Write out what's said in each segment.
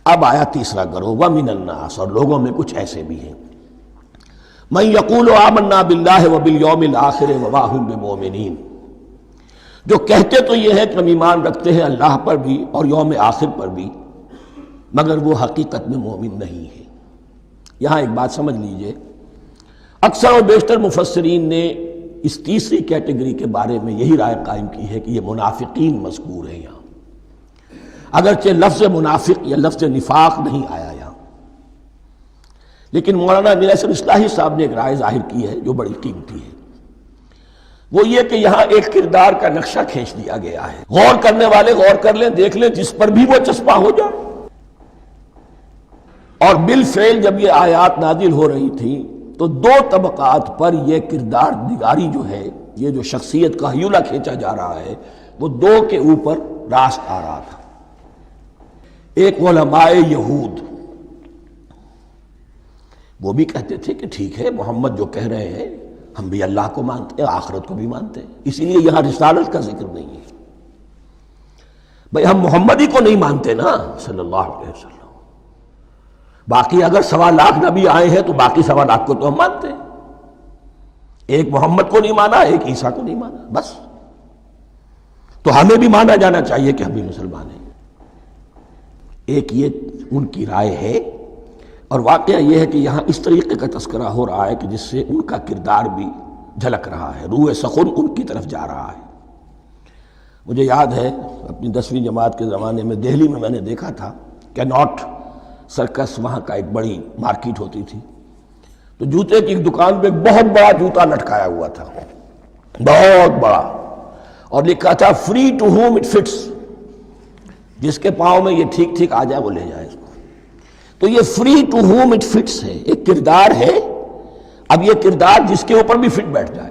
اب آیا تیسرا گروہ، وَمِنَ النَّاسِ، اور لوگوں میں کچھ ایسے بھی ہیں، مَن يَقُولُ آمَنَّا بِاللَّهِ وَبِالْيَوْمِ الْآخِرِ وَمَا هُم بِمُؤْمِنِينَ، جو کہتے تو یہ ہے کہ ہم ایمان رکھتے ہیں اللہ پر بھی اور یوم آخر پر بھی، مگر وہ حقیقت میں مومن نہیں ہے۔ یہاں ایک بات سمجھ لیجئے، اکثر و بیشتر مفسرین نے اس تیسری کیٹیگری کے بارے میں یہی رائے قائم کی ہے کہ یہ منافقین مذکور ہیں یہاں، اگرچہ لفظ منافق یا لفظ نفاق نہیں آیا یہاں، لیکن مولانا امیر احسن اصلاحی صاحب نے ایک رائے ظاہر کی ہے جو بڑی قیمتی ہے، وہ یہ کہ یہاں ایک کردار کا نقشہ کھینچ دیا گیا ہے، غور کرنے والے غور کر لیں، دیکھ لیں، جس پر بھی وہ چسپاں ہو جائے۔ اور بالفعل جب یہ آیات نازل ہو رہی تھی تو دو طبقات پر یہ کردار نگاری جو ہے، یہ جو شخصیت کا ہیولہ کھینچا جا رہا ہے، وہ دو کے اوپر راست آ رہا تھا۔ ایک علماء یہود، وہ بھی کہتے تھے کہ ٹھیک ہے محمد جو کہہ رہے ہیں ہم بھی اللہ کو مانتے ہیں، آخرت کو بھی مانتے ہیں، اسی لیے یہاں رسالت کا ذکر نہیں ہے، بھئی ہم محمد ہی کو نہیں مانتے نا صلی اللہ علیہ وسلم، باقی اگر 1.25 لاکھ نبی آئے ہیں تو باقی 1.25 لاکھ کو تو ہم مانتے ہیں، ایک محمد کو نہیں مانا، ایک عیسیٰ کو نہیں مانا، بس تو ہمیں بھی مانا جانا چاہیے کہ ہم بھی مسلمان ہیں۔ ایک یہ ان کی رائے ہے، اور واقعہ یہ ہے کہ یہاں اس طریقے کا تذکرہ ہو رہا ہے کہ جس سے ان کا کردار بھی جھلک رہا ہے، روح سخن ان کی طرف جا رہا ہے۔ مجھے یاد ہے اپنی 10ویں جماعت کے زمانے میں دہلی میں نے دیکھا تھا کہ ناٹ سرکس، وہاں کا ایک بڑی مارکیٹ ہوتی تھی، تو جوتے کی ایک دکان پہ ایک بہت بڑا جوتا لٹکایا ہوا تھا، بہت بڑا، اور لکھا تھا free to home it fits, جس کے پاؤں میں یہ ٹھیک ٹھیک آ جائے وہ لے جائے اس کو۔ تو یہ free to home it fits ہے، ایک کردار ہے، اب یہ کردار جس کے اوپر بھی فٹ بیٹھ جائے،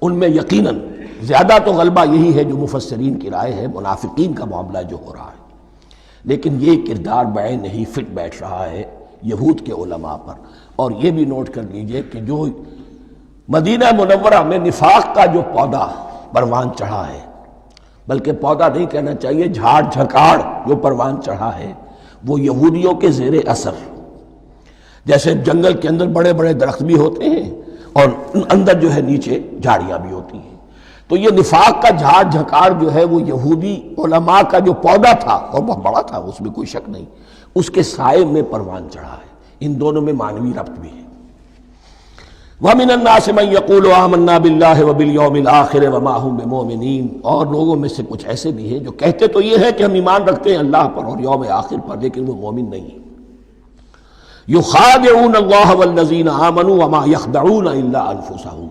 ان میں یقیناً زیادہ تو غلبہ یہی ہے جو مفسرین کی رائے ہے، منافقین کا معاملہ جو ہو رہا ہے، لیکن یہ کردار بعین نہیں فٹ بیٹھ رہا ہے یہود کے علماء پر۔ اور یہ بھی نوٹ کر لیجئے کہ جو مدینہ منورہ میں نفاق کا جو پودا پروان چڑھا ہے، بلکہ پودا نہیں کہنا چاہیے، جھاڑ جھکاڑ جو پروان چڑھا ہے، وہ یہودیوں کے زیر اثر، جیسے جنگل کے اندر بڑے بڑے درخت بھی ہوتے ہیں اور اندر جو ہے نیچے جھاڑیاں بھی ہوتی ہیں، تو یہ نفاق کا جھاڑ جھکاڑ جو ہے وہ یہودی علماء کا جو پودا تھا اور بہت بڑا تھا، اس میں کوئی شک نہیں، اس کے سائے میں پروان چڑھا ہے۔ ان دونوں میں معنوی ربط بھی ہے۔ وَمِنَ النَّاسِ مَن يَقُولُ آمَنَّا بِاللَّهِ وَبِالْيَوْمِ الْآخِرِ وَمَا هُم بِمُؤْمِنِينَ، اور لوگوں میں سے کچھ ایسے بھی ہیں جو کہتے تو یہ ہے کہ ہم ایمان رکھتے ہیں اللہ پر اور یوم آخر پر، لیکن وہ مومن نہیں ہیں۔ يُخَادِعُونَ اللَّهَ وَالَّذِينَ آمَنُوا وَمَا يَخْدَعُونَ إِلَّا أَنفُسَهُمْ،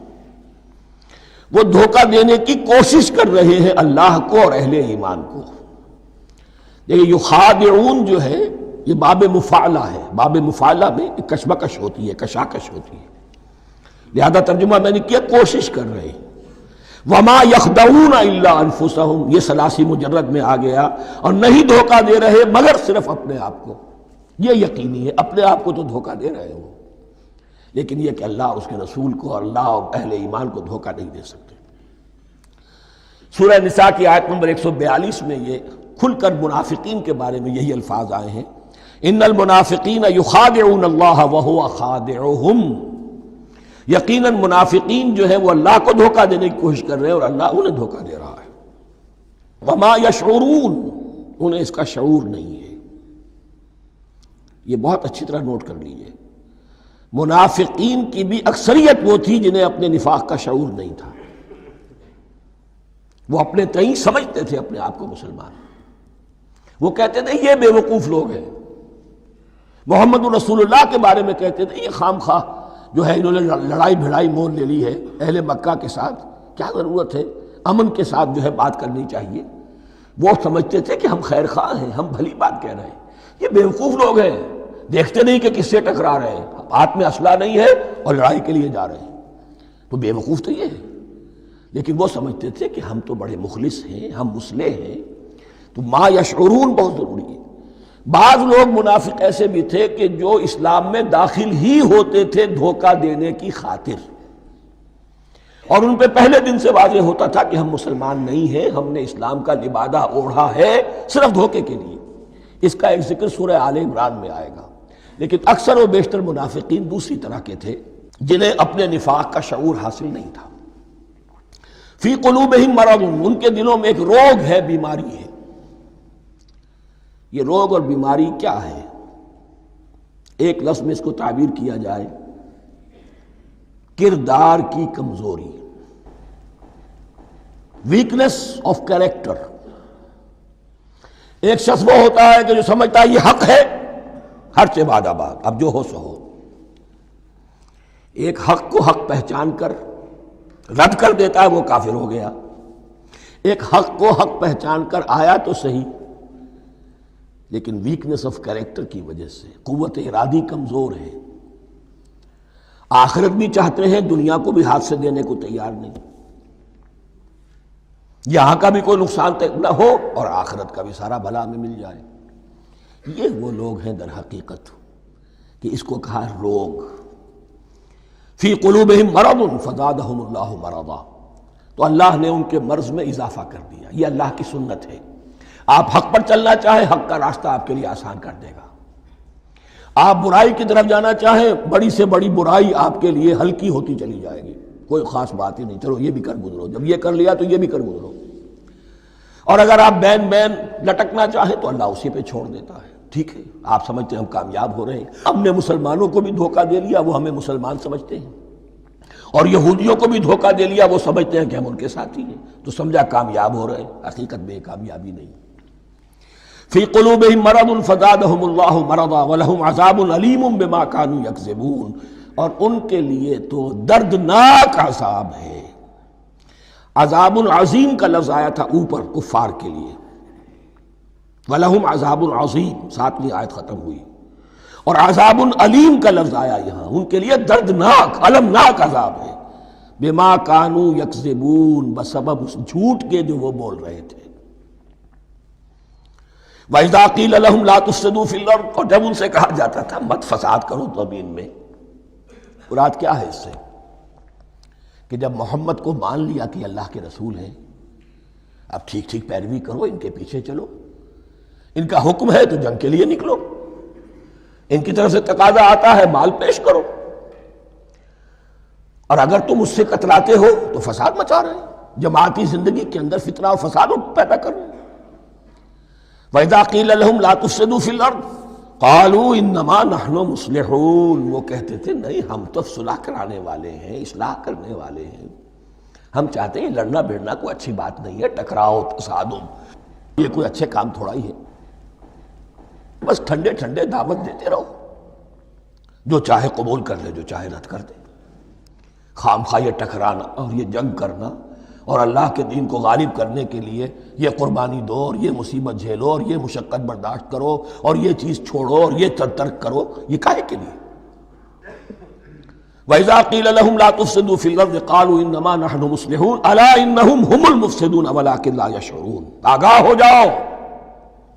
وہ دھوکہ دینے کی کوشش کر رہے ہیں اللہ کو اور اہل ایمان کو۔ دیکھیں یخادعون جو ہے یہ باب مفعلہ ہے، باب مفعلہ میں کشمکش ہوتی ہے، کشاکش ہوتی ہے، لہذا ترجمہ میں نے کیا کوشش کر رہے ہیں۔ وما یخدعون الا انفسهم، یہ ثلاثی مجرد میں آ گیا، اور نہیں دھوکہ دے رہے مگر صرف اپنے آپ کو، یہ یقینی ہے اپنے آپ کو تو دھوکہ دے رہے ہو، لیکن یہ کہ اللہ اور اس کے رسول کو اور اللہ اور اہل ایمان کو دھوکہ نہیں دے سکتے۔ سورہ نساء کی آیت نمبر 142 میں یہ کھل کر منافقین کے بارے میں یہی الفاظ آئے ہیں، ان المنافقین یخادعون اللہ وہو خادعہم، یقیناً منافقین جو ہے وہ اللہ کو دھوکہ دینے کی کوشش کر رہے ہیں اور اللہ انہیں دھوکہ دے رہا ہے۔ وما یشعرون، انہیں اس کا شعور نہیں ہے۔ یہ بہت اچھی طرح نوٹ کر لیجئے، منافقین کی بھی اکثریت وہ تھی جنہیں اپنے نفاق کا شعور نہیں تھا، وہ اپنے تئیں سمجھتے تھے اپنے آپ کو مسلمان، وہ کہتے تھے یہ بے وقوف لوگ ہیں، محمد رسول اللہ کے بارے میں کہتے تھے یہ خام خواہ جو ہے انہوں نے لڑائی بھڑائی مول لے لی ہے اہل مکہ کے ساتھ، کیا ضرورت ہے، امن کے ساتھ جو ہے بات کرنی چاہیے۔ وہ سمجھتے تھے کہ ہم خیر خواہ ہیں، ہم بھلی بات کہہ رہے ہیں، یہ بیوقوف لوگ ہیں، دیکھتے نہیں کہ کس سے ٹکرا رہے ہیں، ہاتھ میں اسلحہ نہیں ہے اور لڑائی کے لیے جا رہے ہیں، تو بیوقوف تو یہ ہے۔ لیکن وہ سمجھتے تھے کہ ہم تو بڑے مخلص ہیں، ہم مصلح ہیں، تو ما یشعرون بہت ضروری ہے۔ بعض لوگ منافق ایسے بھی تھے کہ جو اسلام میں داخل ہی ہوتے تھے دھوکہ دینے کی خاطر، اور ان پہ پہلے دن سے واضح ہوتا تھا کہ ہم مسلمان نہیں ہیں، ہم نے اسلام کا لبادہ اوڑھا ہے صرف دھوکے کے لیے، اس کا ایک ذکر سورہ آل عمران میں آئے گا، لیکن اکثر و بیشتر منافقین دوسری طرح کے تھے جنہیں اپنے نفاق کا شعور حاصل نہیں تھا۔ فی قلوبہم مرض، ان کے دلوں میں ایک روگ ہے، بیماری ہے۔ یہ روگ اور بیماری کیا ہے؟ ایک لفظ میں اس کو تعبیر کیا جائے، کردار کی کمزوری، ویکنس آف کیریکٹر۔ ایک شخص وہ ہوتا ہے کہ جو سمجھتا ہے یہ حق ہے، ہر سے بعد آباد، اب جو ہو سو ہو۔ ایک حق کو حق پہچان کر رد کر دیتا ہے، وہ کافر ہو گیا۔ ایک حق کو حق پہچان کر آیا تو صحیح، لیکن ویکنس آف کیریکٹر کی وجہ سے قوت ارادی کمزور ہے، آخرت بھی چاہتے ہیں، دنیا کو بھی ہاتھ سے دینے کو تیار نہیں، یہاں کا بھی کوئی نقصان نہ ہو اور آخرت کا بھی سارا بھلا میں مل جائے۔ یہ وہ لوگ ہیں در حقیقت کہ اس کو کہا روگ۔ فی قلوبہم مرض فزادہم اللہ مرضا، تو اللہ نے ان کے مرض میں اضافہ کر دیا۔ یہ اللہ کی سنت ہے، آپ حق پر چلنا چاہیں حق کا راستہ آپ کے لیے آسان کر دے گا، آپ برائی کی طرف جانا چاہیں بڑی سے بڑی برائی آپ کے لیے ہلکی ہوتی چلی جائے گی، کوئی خاص بات ہی نہیں، چلو یہ بھی کر گزرو، جب یہ کر لیا تو یہ بھی کر گزرو۔ اور اگر آپ بین بین لٹکنا چاہیں تو اللہ اسی پہ چھوڑ دیتا ہے، ٹھیک ہے آپ سمجھتے ہیں ہم کامیاب ہو رہے ہیں، ہم نے مسلمانوں کو بھی دھوکہ دے لیا، وہ ہمیں مسلمان سمجھتے ہیں، اور یہودیوں کو بھی دھوکہ دے لیا، وہ سمجھتے ہیں کہ ہم ان کے ساتھی ہیں، تو سمجھا کامیاب ہو رہے ہیں، حقیقت میں کامیابی نہیں۔ فی قلوبہم مرض فزادہم اللہ مرضا ولہم عذاب علیم بما کانوا یکذبون، اور ان کے لیے تو دردناک عذاب ہے۔ عذاب عظیم کا لفظ آیا تھا اوپر کفار کے لیے، وَلَهُمْ عَذَابٌ عَظِيمٌ، 7ویں آیت ختم ہوئی، اور عذاب علیم کا لفظ آیا یہاں، ان کے لیے دردناک المناک عذاب ہے، بما کانوا یکذبون، بسبب اس جھوٹ کے جو وہ بول رہے تھے۔ وَإِذَا قِيلَ لَهُمْ لَا تُفْسِدُوا فِي الْأَرْضِ، اور جب ان سے کہا جاتا تھا مت فساد کرو زمین میں، مراد کیا ہے اس سے؟ کہ جب محمد کو مان لیا کہ اللہ کے رسول ہیں، اب ٹھیک ٹھیک پیروی کرو، ان کے پیچھے چلو، ان کا حکم ہے تو جنگ کے لیے نکلو، ان کی طرف سے تقاضا آتا ہے مال پیش کرو، اور اگر تم اس سے کتراتے ہو تو فساد مچا رہے ہیں، جماعتی زندگی کے اندر فتنہ اور فساد پیدا کر رہے ہیں۔ وَإِذَا قِيلَ لَهُمْ لَا تُفْسِدُوا فِي الْأَرْضِ قَالُوا إِنَّمَا نَحْنُ مُصْلِحُونَ، وہ کہتے تھے نہیں ہم تو صلح کرانے والے ہیں، اصلاح کرنے والے ہیں، ہم چاہتے ہیں لڑنا بھیڑنا کوئی اچھی بات نہیں ہے، ٹکراؤ تصادم یہ کوئی اچھے کام تھوڑا ہی ہے، بس ٹھنڈے ٹھنڈے دعوت دیتے رہو، جو چاہے قبول کر لے جو چاہے رد کر دے، خام خواہ یہ ٹکرانا اور یہ جنگ کرنا اور اللہ کے دین کو غالب کرنے کے لیے یہ قربانی دو اور یہ مصیبت جھیلو اور یہ مشقت برداشت کرو اور یہ چیز چھوڑو اور یہ ترک کرو، یہ کاہے کے لیے؟ وَإِذَا قِيلَ لَهُمْ لَا تُفْسِدُوا فِي الْأَرْضِ قَالُوا إِنَّمَا نَحْنُ مُصْلِحُونَ أَلَا إِنَّهُمْ هُمُ الْمُفْسِدُونَ وَلَكِنْ لَا يَشْعُرُونَ، آگاہ ہو جاؤ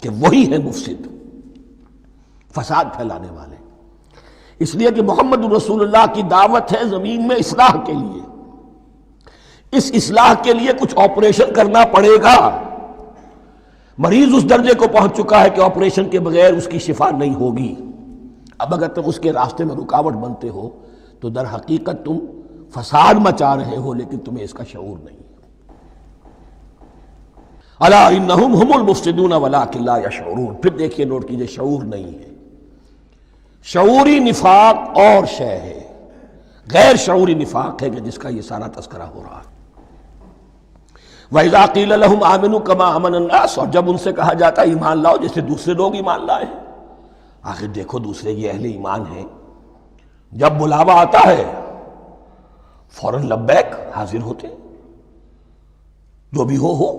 کہ وہی ہے مفسد، فساد پھیلانے والے، اس لیے کہ محمد رسول اللہ کی دعوت ہے زمین میں اصلاح کے لیے، اس اصلاح کے لیے کچھ آپریشن کرنا پڑے گا، مریض اس درجے کو پہنچ چکا ہے کہ آپریشن کے بغیر اس کی شفا نہیں ہوگی، اب اگر تم اس کے راستے میں رکاوٹ بنتے ہو تو در حقیقت تم فساد مچا رہے ہو، لیکن تمہیں اس کا شعور نہیں۔ الا انہم ہم المفسدون ولکن لا یشعرون، پھر دیکھیے نوٹ کیجئے شعور نہیں ہے، شعوری نفاق اور شے ہے، غیر شعوری نفاق ہے کہ جس کا یہ سارا تذکرہ ہو رہا ہے۔ وَإِذَا قِيلَ لَهُمْ آمِنُوا كَمَا آمَنَ النَّاسُ، اور جب ان سے کہا جاتا ہے ایمان لاؤ جیسے دوسرے لوگ ایمان لائے ہیں، آخر دیکھو دوسرے یہ اہل ایمان ہیں، جب بلاوا آتا ہے فوراً لبیک حاضر ہوتے، جو بھی ہو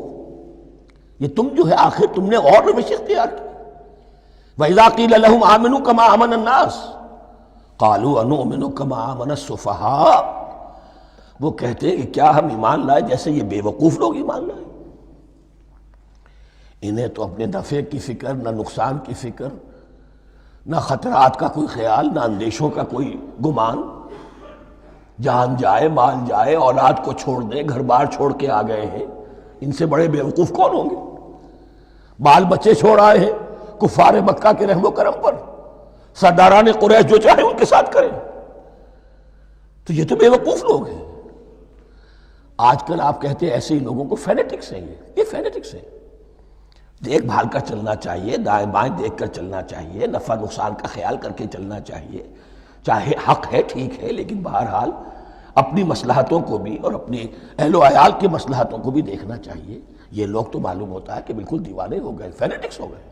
یہ تم جو ہے آخر تم نے اور روش اختیار کی۔ وَإِذَا قِيلَ لَهُمْ آمِنُوا كَمَا آمَنَ النَّاسُ قَالُوا أَنُؤْمِنُ كَمَا آمَنَ السُّفَهَاءُ، وہ کہتے ہیں کہ کیا ہم ایمان لائے جیسے یہ بے وقوف لوگ ایمان لائے، انہیں تو اپنے نفع کی فکر، نہ نقصان کی فکر، نہ خطرات کا کوئی خیال، نہ اندیشوں کا کوئی گمان، جان جائے مال جائے، اولاد کو چھوڑ دیں، گھر بار چھوڑ کے آ گئے ہیں، ان سے بڑے بے وقوف کون ہوں گے؟ بال بچے چھوڑ آئے ہیں، کفار مکہ کے رحم و کرم پر، سرداران قریش جو چاہے ان کے ساتھ کریں۔ تو یہ تو بے وقوف لوگ ہیں۔ آج کل آپ کہتے ہیں ایسے ہی لوگوں کو فینیٹکس ہیں، یہ فینیٹکس ہیں۔ دیکھ بھال کر چلنا چاہیے، دائیں بائیں دیکھ کر چلنا چاہیے، نفع نقصان کا خیال کر کے چلنا چاہیے، چاہے حق ہے ٹھیک ہے، لیکن بہرحال اپنی مصلحتوں کو بھی اور اپنی اہل و عیال کی مصلحتوں کو بھی دیکھنا چاہیے۔ یہ لوگ تو معلوم ہوتا ہے کہ بالکل دیوانے ہو گئے، فینیٹکس ہو گئے۔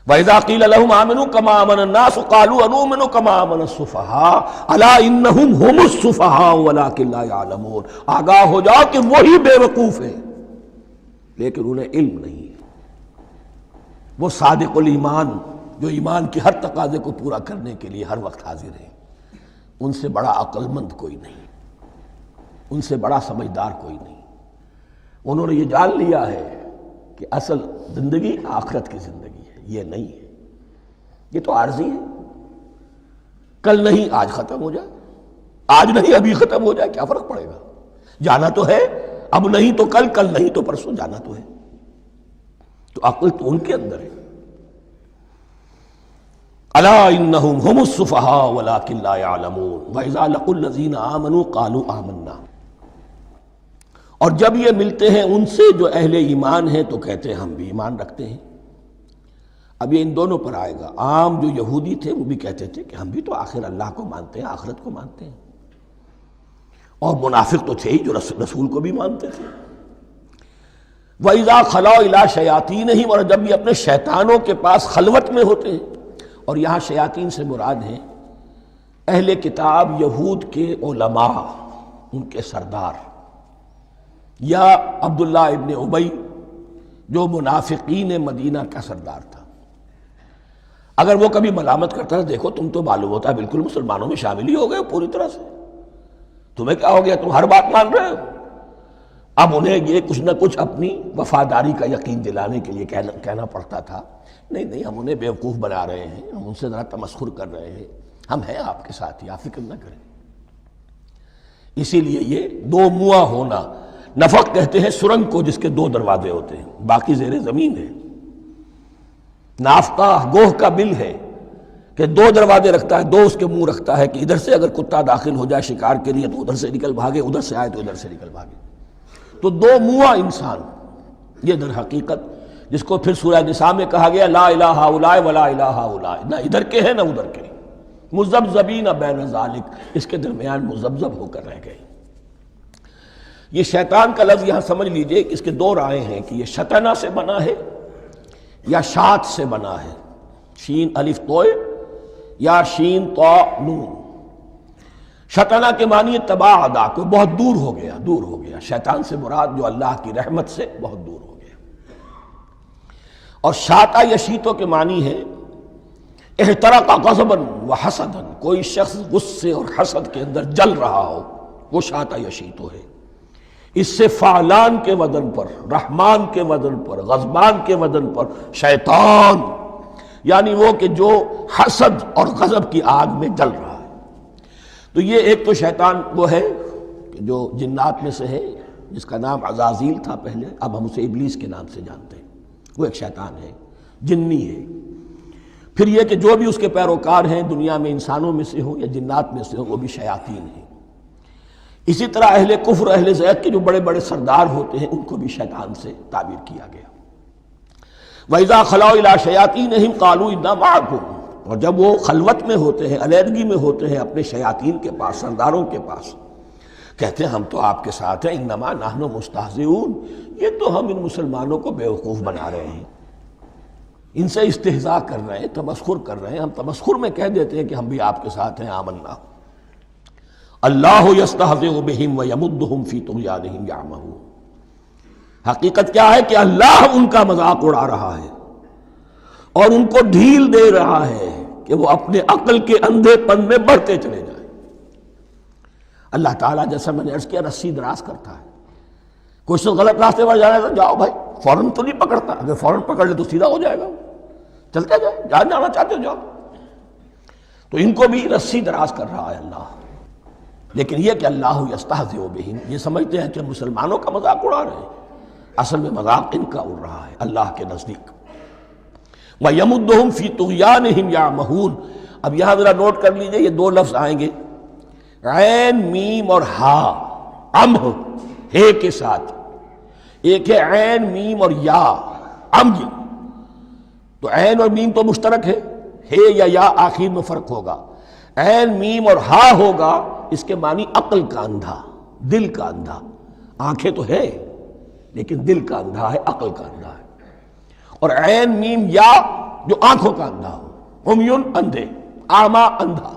وَإِذَا قِيلَ لَهُمْ آمِنُوا كَمَا آمَنَ النَّاسُ قَالُوا أَنُؤْمِنُ كَمَا آمَنَ السُّفَهَاءُ أَلَا إِنَّهُمْ هُمُ السُّفَهَاءُ وَلَٰكِن لَا يَعْلَمُونَ۔ آگاہ ہو جاؤ کہ وہی بے وقوف ہیں لیکن انہیں علم نہیں ہے۔ وہ صادق الایمان جو ایمان کی ہر تقاضے کو پورا کرنے کے لیے ہر وقت حاضر ہیں، ان سے بڑا عقل مند کوئی نہیں، ان سے بڑا سمجھدار کوئی نہیں۔ انہوں نے یہ جان لیا ہے کہ اصل زندگی آخرت کی زندگی ہے، یہ نہیں ہے، یہ تو عارضی ہے، کل نہیں آج ختم ہو جائے، آج نہیں ابھی ختم ہو جائے، کیا فرق پڑے گا؟ جانا تو ہے، اب نہیں تو کل، کل نہیں تو پرسوں، جانا تو ہے۔ تو عقل تو ان کے اندر ہے۔ الا انہم ہم السفہاء ولکن لا یعلمون واذا لقوا الذین آمنوا قالوا آمنا۔ اور جب یہ ملتے ہیں ان سے جو اہل ایمان ہیں تو کہتے ہیں ہم بھی ایمان رکھتے ہیں۔ اب یہ ان دونوں پر آئے گا۔ عام جو یہودی تھے وہ بھی کہتے تھے کہ ہم بھی تو آخر اللہ کو مانتے ہیں، آخرت کو مانتے ہیں، اور منافق تو تھے ہی جو رسول کو بھی مانتے تھے۔ وَإِذَا خَلَوْا إِلَىٰ شَيَاطِينِهِمْ، اور جب یہ اپنے شیطانوں کے پاس خلوت میں ہوتے ہیں، اور یہاں شیاطین سے مراد ہیں اہل کتاب یہود کے علماء، ان کے سردار، یا عبداللہ ابن ابی جو منافقین مدینہ کا سردار تھا۔ اگر وہ کبھی ملامت کرتا ہے، دیکھو تم تو معلوم ہوتا ہے بالکل مسلمانوں میں شامل ہی ہو گئے پوری طرح سے، تمہیں کیا ہو گیا، تم ہر بات مان رہے ہو۔ اب انہیں یہ کچھ نہ کچھ اپنی وفاداری کا یقین دلانے کے لیے کہنا پڑتا تھا، نہیں نہیں ہم انہیں بیوقوف بنا رہے ہیں، ہم ان سے ذرا تمسخر کر رہے ہیں، ہم ہیں آپ کے ساتھ ہی، آپ فکر نہ کریں۔ اسی لیے یہ دو منہ ہونا، نفق کہتے ہیں سرنگ کو جس کے دو دروازے ہوتے ہیں، باقی زیر زمین ہے۔ نافقہ گوہ کا بل ہے کہ دو دروازے رکھتا ہے، دو اس کے منہ رکھتا ہے کہ ادھر سے اگر کتا داخل ہو جائے شکار کے لیے تو ادھر سے نکل بھاگے، ادھر سے آئے تو ادھر سے نکل بھاگے۔ تو دو منہ انسان، یہ در حقیقت جس کو پھر سورہ نساء میں کہا گیا لا الہ الا ولا الہ الا، نہ ادھر کے ہیں نہ ادھر کے، مذبذبین بین ذالک، اس کے درمیان مذبذب ہو کر رہ گئے۔ یہ شیطان کا لفظ یہاں سمجھ لیجئے کہ اس کے دو رائے ہیں کہ یہ شطنہ سے بنا ہے یا شات سے بنا ہے، شین الف توئے یا شین تو نون۔ شطنہ کے معنی تباعدا، کو بہت دور ہو گیا، دور ہو گیا۔ شیطان سے مراد جو اللہ کی رحمت سے بہت دور ہو گیا۔ اور شاتا یشیتو کے معنی ہے احترق غضبا وحسدا، کوئی شخص غصے اور حسد کے اندر جل رہا ہو، وہ شاتا یشیتو ہے۔ اس سے فعلان کے وزن پر، رحمان کے وزن پر، غضبان کے وزن پر شیطان، یعنی وہ کہ جو حسد اور غضب کی آگ میں جل رہا ہے۔ تو یہ ایک تو شیطان وہ ہے کہ جو جنات میں سے ہے، جس کا نام عزازیل تھا پہلے، اب ہم اسے ابلیس کے نام سے جانتے ہیں، وہ ایک شیطان ہے، جنی ہے۔ پھر یہ کہ جو بھی اس کے پیروکار ہیں دنیا میں انسانوں میں سے ہوں یا جنات میں سے ہوں، وہ بھی شیاطین ہیں۔ اسی طرح اہل کفر، اہل زیغ کے جو بڑے بڑے سردار ہوتے ہیں، ان کو بھی شیطان سے تعبیر کیا گیا۔ وَإِذَا خَلَوْا إِلَىٰ شَيَاطِينِهِمْ قَالُوا إِنَّا مَعَكُمْ، اور جب وہ خلوت میں ہوتے ہیں، علیحدگی میں ہوتے ہیں اپنے شیاطین کے پاس، سرداروں کے پاس، کہتے ہیں ہم تو آپ کے ساتھ ہیں، انما نحن مستہزئون، یہ تو ہم ان مسلمانوں کو بیوقوف بنا رہے ہیں، ان سے استہزاء کر رہے ہیں، تمسخر کر رہے ہیں۔ ہم تمسخر میں کہہ دیتے ہیں کہ ہم بھی آپ کے ساتھ ہیں، آمنا۔ اللہ یستہزئ بہم ویمدہم فی طغیانہم یعمہون، حقیقت کیا ہے کہ اللہ ان کا مذاق اڑا رہا ہے اور ان کو ڈھیل دے رہا ہے کہ وہ اپنے عقل کے اندھے پن میں بڑھتے چلے جائیں۔ اللہ تعالیٰ جیسا میں نے عرض کیا رسی دراز کرتا ہے، کوئی شخص غلط راستے پر جانا ہے تو جاؤ بھائی، فوراً تو نہیں پکڑتا، اگر فوراً پکڑ لے تو سیدھا ہو جائے گا، چلتے جائے، جہاں جانا چاہتے ہو جاؤ۔ تو ان کو بھی رسی دراز کر رہا ہے اللہ، لیکن یہ کہ اللہ یستہزئ بہم، یہ سمجھتے ہیں کہ مسلمانوں کا مذاق اڑا رہے ہیں، اصل میں مذاق ان کا اڑ رہا ہے اللہ کے نزدیک۔ وَيَمُدُّهُمْ فِي طُغْيَانِهِمْ يَعْمَهُونَ۔ اب یہاں ذرا نوٹ کر لیجئے، یہ دو لفظ آئیں گے، عین میم اور ہا، امہ ہے کے ساتھ، ایک ہے عین میم اور یا امج، تو عین اور میم تو مشترک ہے یا آخر میں فرق ہوگا، عین میم اور ہا ہوگا، اس کے معنی عقل کا اندھا، دل کا اندھا، آنکھیں تو ہے لیکن دل کا اندھا ہے، عقل کا اندھا ہے، اور عین میم یا جو آنکھوں کا اندھا ہو، عمیٌ اندھے، اعمیٰ اندھا۔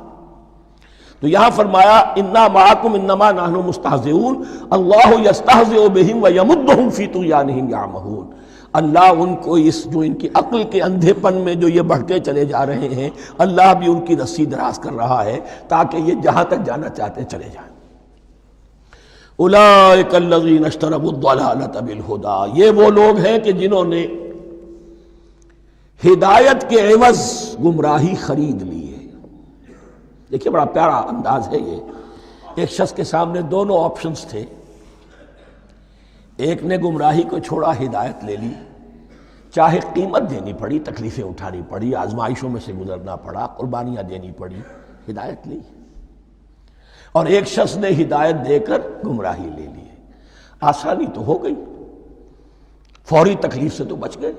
تو یہاں فرمایا انا معکم انما نحن مستہزئون، اللہ یستہزئ بہم ویمدہم فی طغیانہم یعمہون۔ اللہ ان کو اس جو ان کی عقل کے اندھے پن میں جو یہ بڑھتے چلے جا رہے ہیں، اللہ بھی ان کی رسی دراز کر رہا ہے تاکہ یہ جہاں تک جانا چاہتے چلے جائیں۔ اولئک الذین اشتروا الضلالۃ بالہدی، یہ وہ لوگ ہیں کہ جنہوں نے ہدایت کے عوض گمراہی خرید لی ہے۔ دیکھیے بڑا پیارا انداز ہے یہ، ایک شخص کے سامنے دونوں آپشنز تھے، ایک نے گمراہی کو چھوڑا، ہدایت لے لی، چاہے قیمت دینی پڑی، تکلیفیں اٹھانی پڑی، آزمائشوں میں سے گزرنا پڑا، قربانیاں دینی پڑی، ہدایت لی، اور ایک شخص نے ہدایت دے کر گمراہی لے لی ہے۔ آسانی تو ہو گئی، فوری تکلیف سے تو بچ گئے،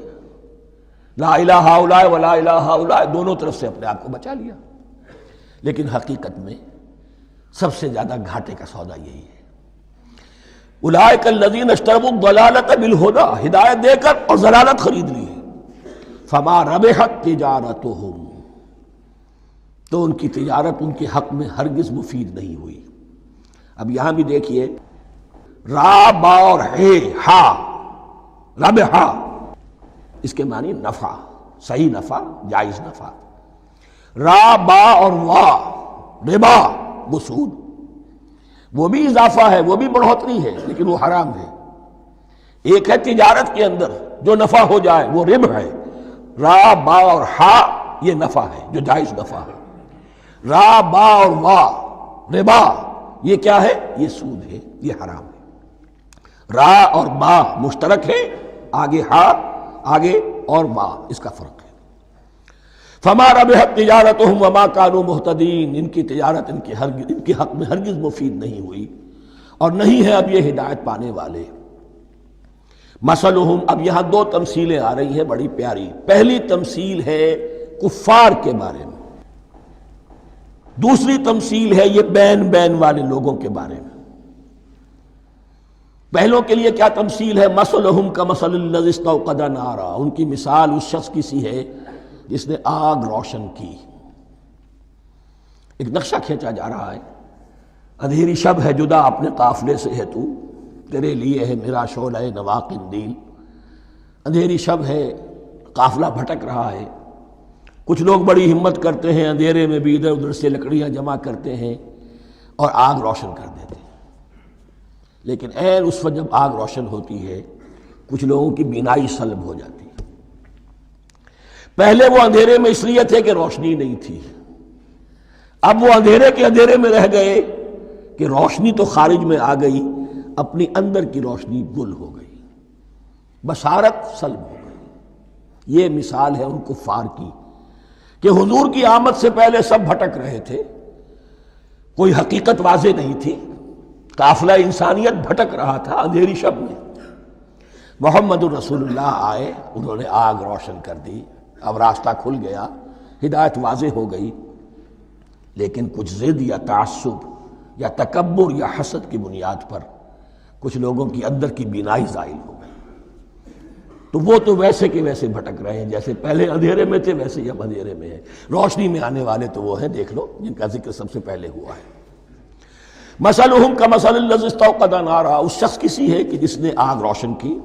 لا الہ الا ولا الہ الا، دونوں طرف سے اپنے آپ کو بچا لیا، لیکن حقیقت میں سب سے زیادہ گھاٹے کا سودا یہی ہے۔ اولئک الذین اشتروا الضلالۃ بالہدی، ہدایت دے کر اور ضلالت خرید لی ہے، فما ربحت تجارتہم، تو ان کی تجارت ان کے حق میں ہرگز مفید نہیں ہوئی۔ اب یہاں بھی دیکھیے، را با اور ہے ہا، ربحا، اس کے معنی نفع، صحیح نفع، جائز نفع۔ را با اور وا، ربا، وہ سود، وہ بھی اضافہ ہے، وہ بھی بڑھوتری ہے، لیکن وہ حرام ہے۔ ایک ہے تجارت کے اندر جو نفع ہو جائے وہ ربح ہے، را با اور ہا یہ نفع ہے جو جائز نفع ہے، را با اور وا ربا یہ کیا ہے؟ یہ سود ہے، یہ حرام ہے۔ را اور با مشترک ہے، آگے ہا، آگے اور با، اس کا فرق ہے۔ فما ربحت تجارتہم وما کانوا مہتدین، ان کی تجارت ان کے حق میں ہرگز مفید نہیں ہوئی اور نہیں ہے اب یہ ہدایت پانے والے۔ مثلہم، اب یہاں دو تمثیلیں آ رہی ہیں بڑی پیاری۔ پہلی تمثیل ہے کفار کے بارے میں، دوسری تمثیل ہے یہ بین والے لوگوں کے بارے میں۔ پہلوں کے لیے کیا تمثیل ہے؟ مثلہم کمثل الذی استوقد نارا، ان کی مثال اس شخص کی سی ہے جس نے آگ روشن کی۔ ایک نقشہ کھینچا جا رہا ہے، اندھیری شب ہے جدا اپنے قافلے سے ہے تو، تیرے لیے ہے میرا شعلہ نوا قندیل۔ اندھیری شب ہے، قافلہ بھٹک رہا ہے، کچھ لوگ بڑی ہمت کرتے ہیں، اندھیرے میں بھی ادھر ادھر سے لکڑیاں جمع کرتے ہیں اور آگ روشن کر دیتے ہیں، لیکن عین اس وقت جب آگ روشن ہوتی ہے کچھ لوگوں کی بینائی سلب ہو جاتی ہے۔ پہلے وہ اندھیرے میں اس لیے تھے کہ روشنی نہیں تھی، اب وہ اندھیرے کے اندھیرے میں رہ گئے کہ روشنی تو خارج میں آ گئی، اپنی اندر کی روشنی گل ہو گئی، بصارت سلب ہو گئی۔ یہ مثال ہے ان کفار کی کہ حضور کی آمد سے پہلے سب بھٹک رہے تھے، کوئی حقیقت واضح نہیں تھی، قافلہ انسانیت بھٹک رہا تھا اندھیری شب میں۔ محمد الرسول اللہ آئے، انہوں نے آگ روشن کر دی، اب راستہ کھل گیا، ہدایت واضح ہو گئی، لیکن کچھ ضد یا تعصب یا تکبر یا حسد کی بنیاد پر کچھ لوگوں کی اندر کی بینائی زائل ہو گئی، تو وہ تو ویسے کے ویسے بھٹک رہے ہیں، جیسے پہلے اندھیرے میں تھے ویسے ہی اب اندھیرے میں ہیں۔ روشنی میں آنے والے تو وہ ہیں، دیکھ لو جن کا ذکر سب سے پہلے ہوا ہے۔ مثلہم کمثل الذی استوقد نارا، اس شخص کی سی ہے کہ جس نے آگ روشن کی،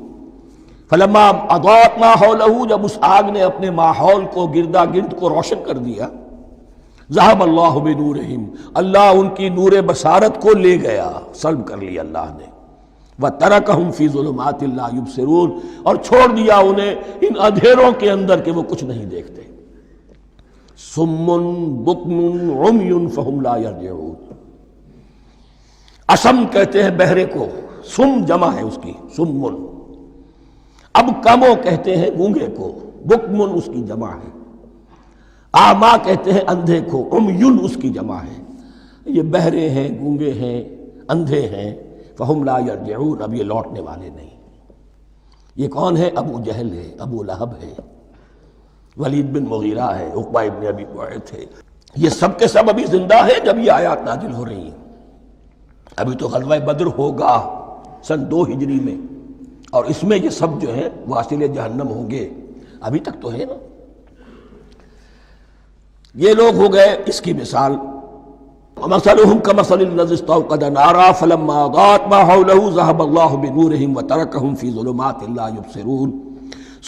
فلما اضاءت ما حولہ، جب اس آگ نے اپنے ماحول کو، گردا گرد کو روشن کر دیا، ذہب اللہ بنورہم، اللہ ان کی نور بصارت کو لے گیا، سلب کر لیا اللہ نے، وترکہم فی ظلمات لا یبصرون، اور چھوڑ دیا انہیں ان اندھیروں کے اندر کہ وہ کچھ نہیں دیکھتے۔ صم بکم عمی فہم لا یرجعون، اسم کہتے ہیں بہرے کو، سم جمع ہے اس کی، سمن۔ اب کمو کہتے ہیں گونگے کو، بکمن اس کی جمع ہے، آما کہتے ہیں اندھے کو، عمیٌ اس کی جمع ہے، یہ بہرے ہیں، گونگے ہیں، اندھے ہیں، فہم لا یرجعون، اب یہ لوٹنے والے نہیں۔ یہ کون ہے؟ ابو جہل ہے، ابو لہب ہے، ولید بن مغیرہ ہے، عقبہ ابن ابی معیط ہے، یہ سب کے سب ابھی زندہ ہیں جب یہ آیات نازل ہو رہی ہیں۔ ابھی تو غزوہ بدر ہوگا سن 2 ہجری میں، اور اس میں یہ سب جو ہیں واصل جہنم ہوں گے، ابھی تک تو ہے نا۔ یہ لوگ ہو گئے اس کی مثال، وَمَثَلُهُمْ كَمَثَلِ الَّذِي اسْتَوْقَدَ نَارًا فَلَمَّا أَضَاءَتْ مَا حَوْلَهُ ذَهَبَ اللَّهُ بِنُورِهِمْ وَتَرَكَهُمْ فِي ظُلُمَاتٍ لَا يُبْصِرُونَ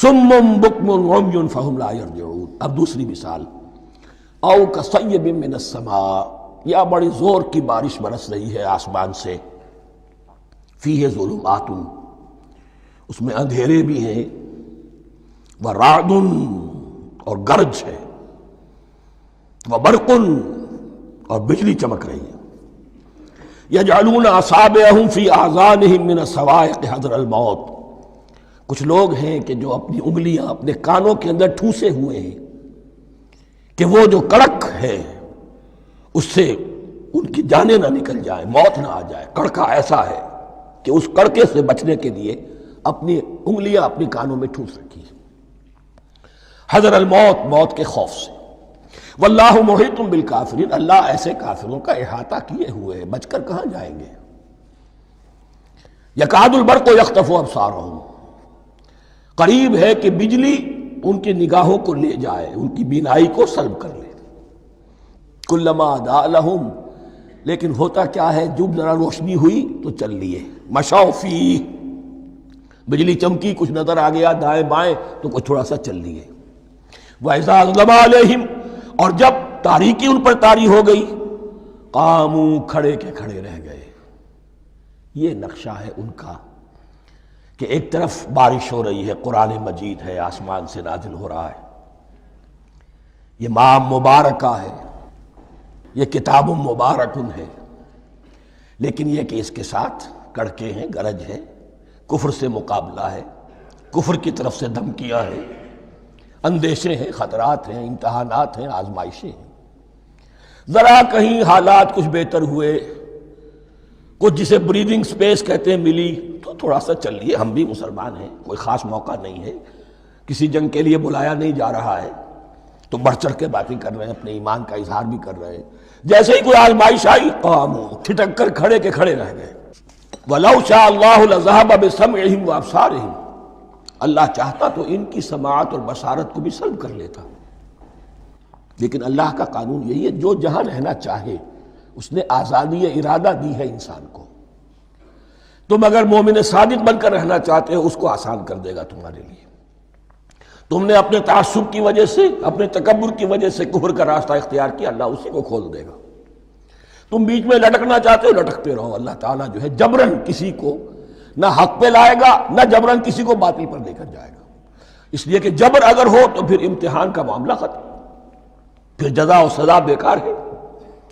صُمٌّ بُكْمٌ عُمْيٌ فَهُمْ لَا يَرْجِعُونَ۔ اب دوسری مثال، او كَصَيِّبٍ مِّنَ السَّمَاءِ، یا بڑی زور کی بارش برس رہی ہے آسمان سے، فِيهِ ظُلُمَاتٌ، اس میں اندھیرے بھی ہیں، وَرَعْدٌ اور گرج ہے، وَبَرْقٌ اور بجلی چمک رہی ہے، یجعلون اصابعهم فی اذانهم من الصواعق حذر الموت، کچھ لوگ ہیں کہ جو اپنی انگلیاں اپنے کانوں کے اندر ٹھوسے ہوئے ہیں کہ وہ جو کڑک ہے اس سے ان کی جانیں نہ نکل جائیں، موت نہ آ جائے۔ کڑکا ایسا ہے کہ اس کڑکے سے بچنے کے لیے اپنی انگلیاں اپنی کانوں میں ٹھوس رکھی ہیں، حذر الموت، موت کے خوف سے۔ واللہ محیط بالکافرین، اللہ ایسے کافروں کا احاطہ کیے ہوئے ہے، بچ کر کہاں جائیں گے۔ یکاد البرق یخطف ابصارہم، قریب ہے کہ بجلی ان کی نگاہوں کو لے جائے، ان کی بینائی کو سلب کر لے۔ کلما اضاء لہم، لیکن ہوتا کیا ہے، جب ذرا روشنی ہوئی تو چل لیے، مشوا فیہ، بجلی چمکی، کچھ نظر آ گیا دائیں بائیں تو کچھ تھوڑا سا چل لیے۔ وَإِذَا أَظْلَمَ عَلَيْهِمْ، اور جب تاریکی ان پر طاری ہو گئی، قاموا، کھڑے کے کھڑے رہ گئے۔ یہ نقشہ ہے ان کا کہ ایک طرف بارش ہو رہی ہے، قرآن مجید ہے، آسمان سے نازل ہو رہا ہے، یہ ماہ مبارکہ ہے، یہ کتاب مبارکن ہے، لیکن یہ کہ اس کے ساتھ کڑکے ہیں، گرج ہے، کفر سے مقابلہ ہے، کفر کی طرف سے دھمکیاں ہیں، اندیشے ہیں، خطرات ہیں، امتحانات ہیں، آزمائشیں ہیں۔ ذرا کہیں حالات کچھ بہتر ہوئے، کچھ جسے بریدنگ سپیس کہتے ہیں ملی، تو تھوڑا سا چل لیے، ہم بھی مسلمان ہیں، کوئی خاص موقع نہیں ہے، کسی جنگ کے لیے بلایا نہیں جا رہا ہے، تو بڑھ چڑھ کے باتیں کر رہے ہیں، اپنے ایمان کا اظہار بھی کر رہے ہیں۔ جیسے ہی کوئی آزمائش آئی، قاموا، ٹھٹک کر کھڑے کے کھڑے رہ گئے۔ وَلَوْ شَاءَ اللَّهُ لَذَهَبَ بِسَمْعِهِمْ وَأَبْصَارِهِمْ، اللہ چاہتا تو ان کی سماعت اور بصارت کو بھی سلب کر لیتا، لیکن اللہ کا قانون یہی ہے، جو جہاں رہنا چاہے اس نے آزادی ارادہ دی ہے انسان کو۔ تم اگر مومن صادق بن کر رہنا چاہتے ہو، اس کو آسان کر دے گا تمہارے لیے۔ تم نے اپنے تعصب کی وجہ سے، اپنے تکبر کی وجہ سے کفر کا راستہ اختیار کیا، اللہ اسی کو کھول دے گا۔ تم بیچ میں لٹکنا چاہتے ہو، لٹکتے رہو، اللہ تعالیٰ جو ہے جبرن کسی کو نہ حق پہ لائے گا، نہ جبرن کسی کو باطل پر لے کر جائے گا، اس لیے کہ جبر اگر ہو تو پھر امتحان کا معاملہ ختم، پھر جزا و سزا بیکار ہے،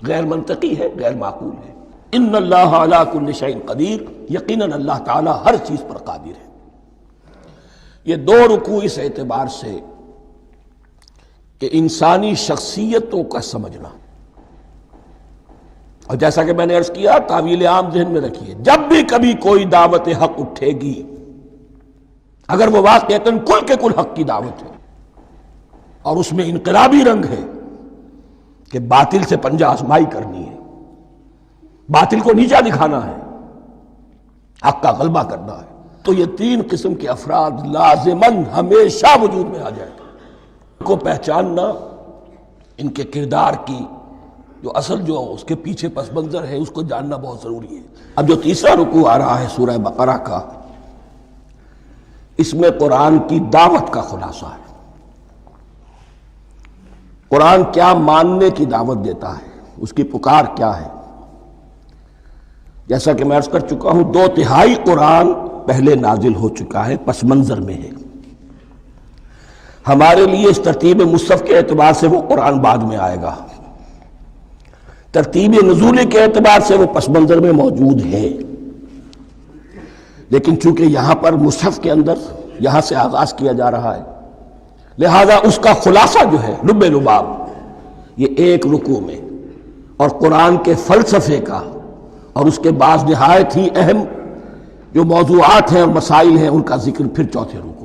غیر منطقی ہے، غیر معقول ہے۔ ان اللہ علی کل شیء قدیر، یقیناً اللہ تعالیٰ ہر چیز پر قادر ہے۔ یہ 2 رکوع اس اعتبار سے کہ انسانی شخصیتوں کا سمجھنا، اور جیسا کہ میں نے عرض کیا، تعویل عام ذہن میں رکھیے، جب بھی کبھی کوئی دعوت حق اٹھے گی، اگر وہ واقعتاً کل کے کل حق کی دعوت ہے اور اس میں انقلابی رنگ ہے کہ باطل سے پنجہ آزمائی کرنی ہے، باطل کو نیچا دکھانا ہے، حق کا غلبہ کرنا ہے، تو یہ 3 قسم کے افراد لازماً ہمیشہ وجود میں آ جائیں گے۔ ان کو پہچاننا، ان کے کردار کی جو اصل جو اس کے پیچھے پس منظر ہے، اس کو جاننا بہت ضروری ہے۔ اب جو تیسرا رکوع آ رہا ہے سورہ بقرہ کا، اس میں قرآن کی دعوت کا خلاصہ ہے۔ قرآن کیا ماننے کی دعوت دیتا ہے، اس کی پکار کیا ہے۔ جیسا کہ میں عرض کر چکا ہوں، 2/3 قرآن پہلے نازل ہو چکا ہے، پس منظر میں ہے۔ ہمارے لیے اس ترتیب مصحف کے اعتبار سے وہ قرآن بعد میں آئے گا، ترتیب نزول کے اعتبار سے وہ پس منظر میں موجود ہے، لیکن چونکہ یہاں پر مصحف کے اندر یہاں سے آغاز کیا جا رہا ہے، لہذا اس کا خلاصہ جو ہے لب لباب یہ ایک رکوع میں، اور قرآن کے فلسفے کا اور اس کے بعض نہایت ہی اہم جو موضوعات ہیں اور مسائل ہیں ان کا ذکر پھر چوتھے رکوع